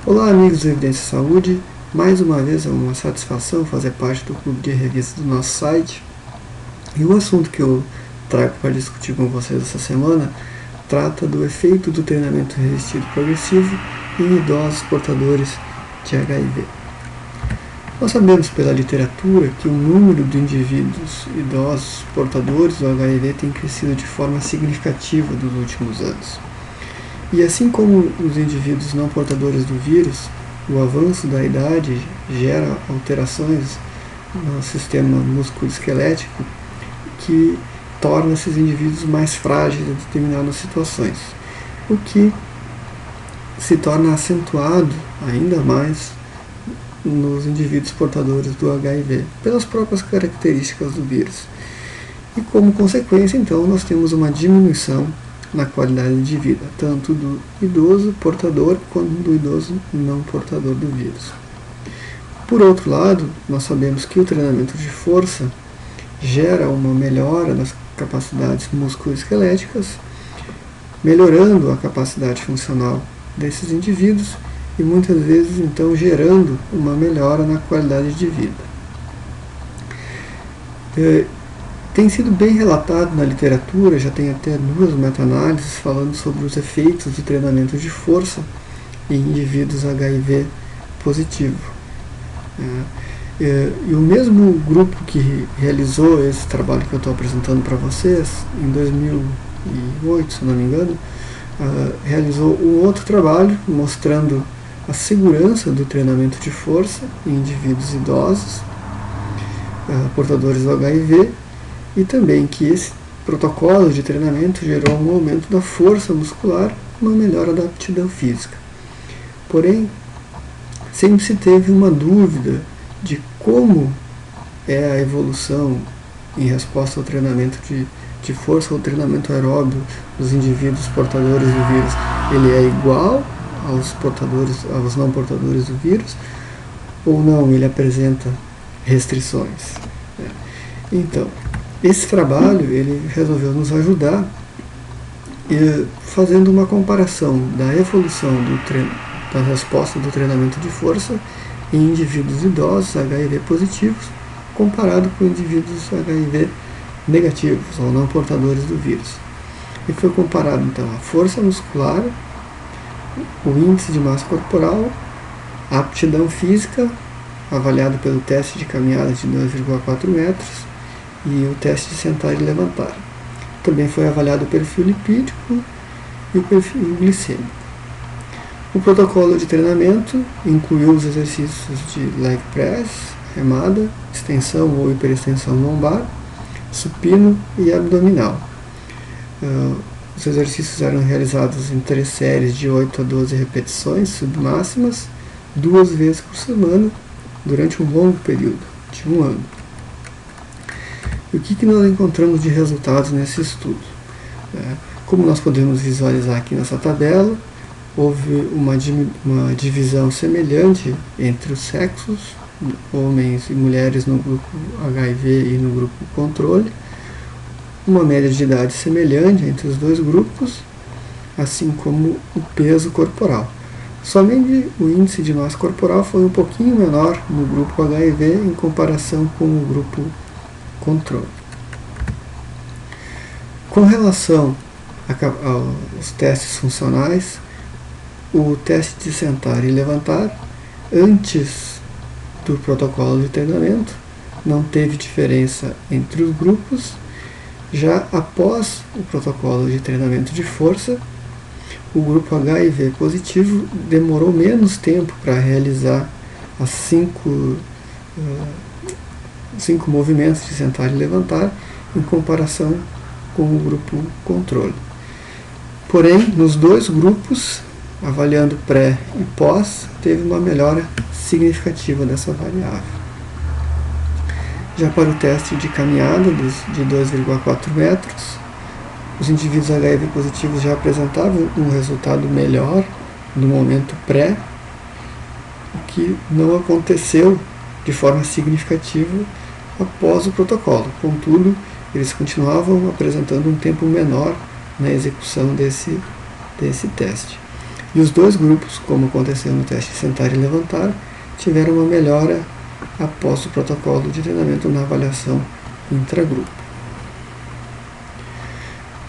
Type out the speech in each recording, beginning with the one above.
Olá, amigos do Evidência Saúde. Mais uma vez é uma satisfação fazer parte do clube de revistas do nosso site. E o assunto que eu trago para discutir com vocês essa semana trata do efeito do treinamento resistido progressivo em idosos portadores de HIV. Nós sabemos pela literatura que o número de indivíduos idosos portadores do HIV tem crescido de forma significativa nos últimos anos. E assim como os indivíduos não portadores do vírus, o avanço da idade gera alterações no sistema musculoesquelético que torna esses indivíduos mais frágeis em determinadas situações, o que se torna acentuado ainda mais nos indivíduos portadores do HIV, pelas próprias características do vírus. E como consequência, então, nós temos uma diminuição na qualidade de vida, tanto do idoso portador quanto do idoso não portador do vírus. Por outro lado, nós sabemos que o treinamento de força gera uma melhora das capacidades musculoesqueléticas, melhorando a capacidade funcional desses indivíduos e muitas vezes então gerando uma melhora na qualidade de vida. Tem sido bem relatado na literatura, já tem até 2 meta-análises falando sobre os efeitos do treinamento de força em indivíduos HIV positivo. E o mesmo grupo que realizou esse trabalho que eu estou apresentando para vocês, em 2008, se não me engano, realizou um outro trabalho mostrando a segurança do treinamento de força em indivíduos idosos, portadores do HIV, e também que esse protocolo de treinamento gerou um aumento da força muscular e uma melhora da aptidão física. Porém, sempre se teve uma dúvida de como é a evolução em resposta ao treinamento de força ou treinamento aeróbio dos indivíduos portadores do vírus. Ele é igual aos não portadores do vírus ou não? Ele apresenta restrições? Então, esse trabalho ele resolveu nos ajudar fazendo uma comparação da evolução da resposta do treinamento de força em indivíduos idosos HIV positivos comparado com indivíduos HIV negativos ou não portadores do vírus. E foi comparado então a força muscular, o índice de massa corporal, a aptidão física, avaliado pelo teste de caminhada de 2,4 metros, e o teste de sentar e levantar. Também foi avaliado o perfil lipídico e o perfil glicêmico. O protocolo de treinamento incluiu os exercícios de leg press, remada, extensão ou hiperextensão lombar, supino e abdominal. Os exercícios eram realizados em 3 séries de 8 a 12 repetições submáximas, 2 vezes por semana, durante um longo período, de 1 ano. E o que nós encontramos de resultados nesse estudo? Como nós podemos visualizar aqui nessa tabela, houve uma divisão semelhante entre os sexos, homens e mulheres no grupo HIV e no grupo controle, uma média de idade semelhante entre os 2 grupos, assim como o peso corporal. Somente o índice de massa corporal foi um pouquinho menor no grupo HIV em comparação com o grupo controle. Com relação aos testes funcionais, o teste de sentar e levantar, antes do protocolo de treinamento, não teve diferença entre os grupos. Já após o protocolo de treinamento de força, o grupo HIV positivo demorou menos tempo para realizar as 5 movimentos de sentar e levantar em comparação com o grupo controle. Porém, nos 2 grupos, avaliando pré e pós, teve uma melhora significativa dessa variável. Já para o teste de caminhada de 2,4 metros, os indivíduos HIV positivos já apresentavam um resultado melhor no momento pré, o que não aconteceu de forma significativa após o protocolo. Contudo, eles continuavam apresentando um tempo menor na execução desse teste. E os dois grupos, como aconteceu no teste sentar e levantar, tiveram uma melhora após o protocolo de treinamento na avaliação intragrupo.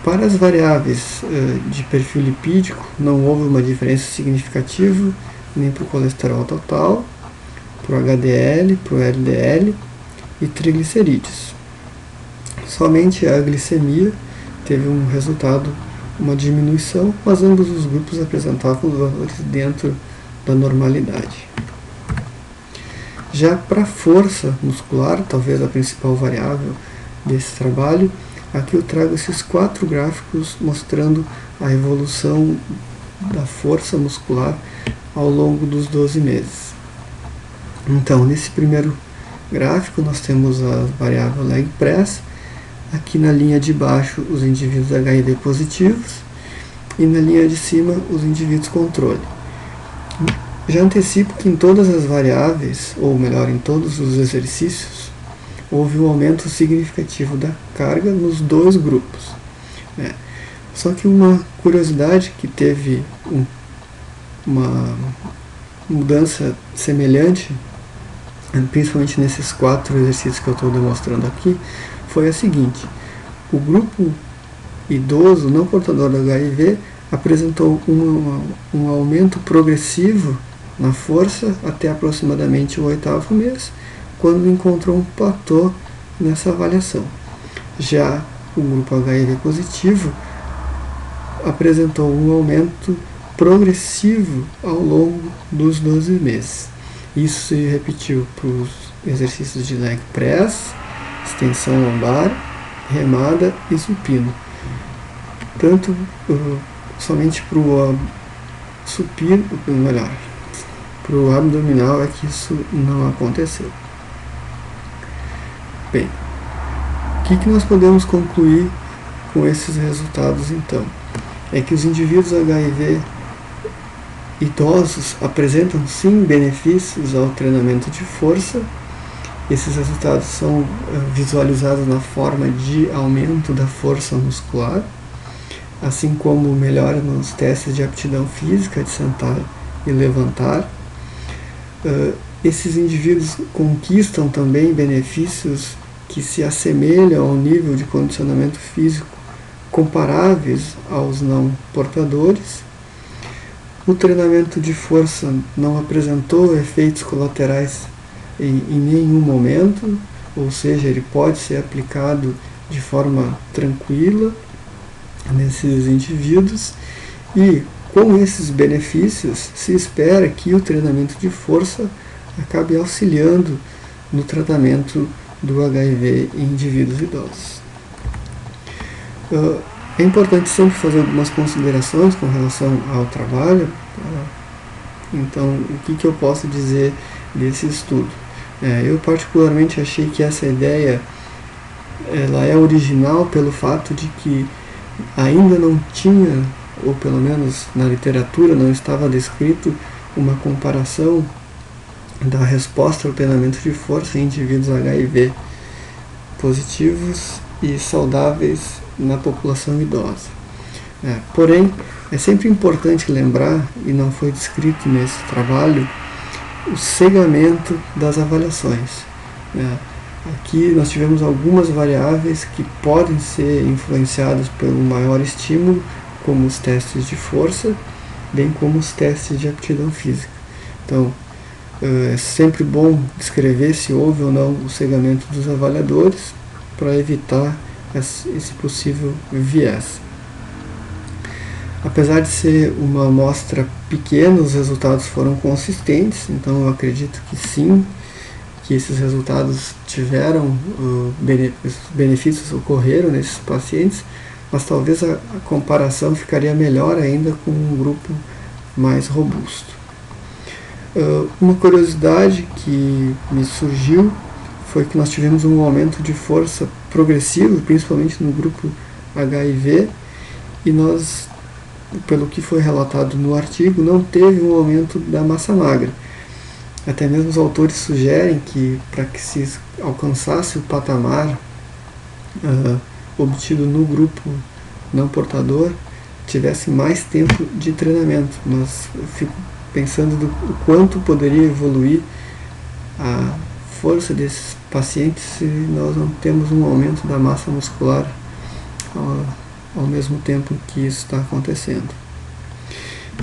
Para as variáveis de perfil lipídico, não houve uma diferença significativa nem para o colesterol total, para o HDL, para o LDL e triglicerídeos. Somente a glicemia teve um resultado, uma diminuição, mas ambos os grupos apresentavam valores dentro da normalidade. Já para a força muscular, talvez a principal variável desse trabalho, aqui eu trago esses 4 gráficos mostrando a evolução da força muscular ao longo dos 12 meses. Então, nesse primeiro gráfico, nós temos a variável leg press, aqui na linha de baixo os indivíduos HIV positivos e na linha de cima os indivíduos controle. Já antecipo que em todas as variáveis, ou melhor, em todos os exercícios, houve um aumento significativo da carga nos dois grupos. Só que uma curiosidade que teve uma mudança semelhante, principalmente nesses 4 exercícios que eu estou demonstrando aqui, foi a seguinte: o grupo idoso não portador do HIV apresentou um aumento progressivo na força até aproximadamente o 8º mês, quando encontrou um platô nessa avaliação. Já o grupo HIV positivo apresentou um aumento progressivo ao longo dos 12 meses. Isso se repetiu para os exercícios de leg press, extensão lombar, remada e supino. Tanto somente para o supino, melhor, para o abdominal é que isso não aconteceu. Bem, o que nós podemos concluir com esses resultados então? É que os indivíduos HIV idosos apresentam sim benefícios ao treinamento de força. Esses resultados são visualizados na forma de aumento da força muscular, assim como melhora nos testes de aptidão física de sentar e levantar. Esses indivíduos conquistam também benefícios que se assemelham ao nível de condicionamento físico comparáveis aos não portadores. O treinamento de força não apresentou efeitos colaterais em nenhum momento, ou seja, ele pode ser aplicado de forma tranquila nesses indivíduos, e com esses benefícios se espera que o treinamento de força acabe auxiliando no tratamento do HIV em indivíduos idosos. É importante sempre fazer algumas considerações com relação ao trabalho. Então, o que eu posso dizer desse estudo? Eu particularmente achei que essa ideia ela é original pelo fato de que ainda não tinha, ou pelo menos na literatura não estava descrito, uma comparação da resposta ao treinamento de força em indivíduos HIV positivos e saudáveis na população idosa. Porém, é sempre importante lembrar, e não foi descrito nesse trabalho, o cegamento das avaliações. Aqui nós tivemos algumas variáveis que podem ser influenciadas pelo maior estímulo, como os testes de força, bem como os testes de aptidão física. Então, é sempre bom descrever se houve ou não o cegamento dos avaliadores para evitar esse possível viés. Apesar de ser uma amostra pequena, os resultados foram consistentes, então eu acredito que sim, que esses resultados tiveram, benefícios ocorreram nesses pacientes, mas talvez a comparação ficaria melhor ainda com um grupo mais robusto. Uma curiosidade que me surgiu foi que nós tivemos um aumento de força progressivo, principalmente no grupo HIV, e nós, pelo que foi relatado no artigo, não teve um aumento da massa magra. Até mesmo os autores sugerem que, para que se alcançasse o patamar obtido no grupo não portador, tivesse mais tempo de treinamento, mas eu fico pensando do quanto poderia evoluir a força desses pacientes se nós não temos um aumento da massa muscular ao mesmo tempo que isso está acontecendo.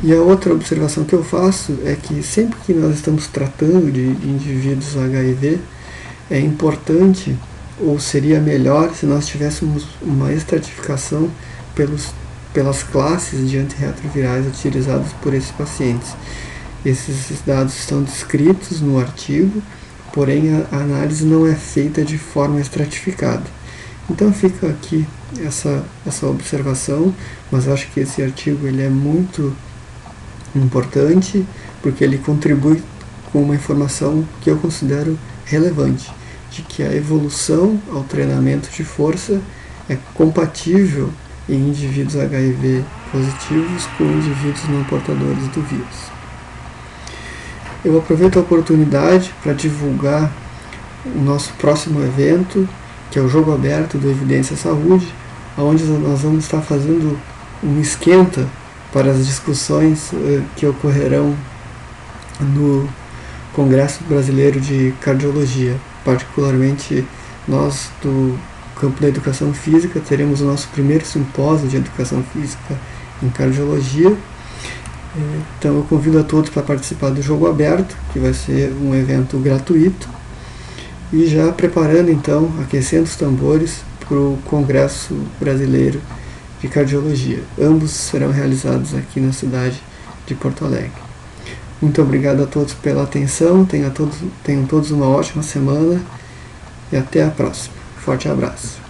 E a outra observação que eu faço é que sempre que nós estamos tratando de indivíduos HIV, é importante, ou seria melhor, se nós tivéssemos uma estratificação pelas classes de antirretrovirais utilizadas por esses pacientes. Esses dados estão descritos no artigo, porém a análise não é feita de forma estratificada. Então fica aqui essa observação, mas eu acho que esse artigo ele é muito importante, porque ele contribui com uma informação que eu considero relevante, de que a evolução ao treinamento de força é compatível em indivíduos HIV positivos com indivíduos não portadores do vírus. Eu aproveito a oportunidade para divulgar o nosso próximo evento, que é o Jogo Aberto do Evidência Saúde, onde nós vamos estar fazendo um esquenta para as discussões que ocorrerão no Congresso Brasileiro de Cardiologia. Particularmente nós do campo da Educação Física teremos o nosso primeiro simpósio de Educação Física em Cardiologia. Então eu convido a todos para participar do Jogo Aberto, que vai ser um evento gratuito, e já preparando então, aquecendo os tambores para o Congresso Brasileiro de Cardiologia. Ambos serão realizados aqui na cidade de Porto Alegre. Muito obrigado a todos pela atenção, tenham todos uma ótima semana e até a próxima. Forte abraço.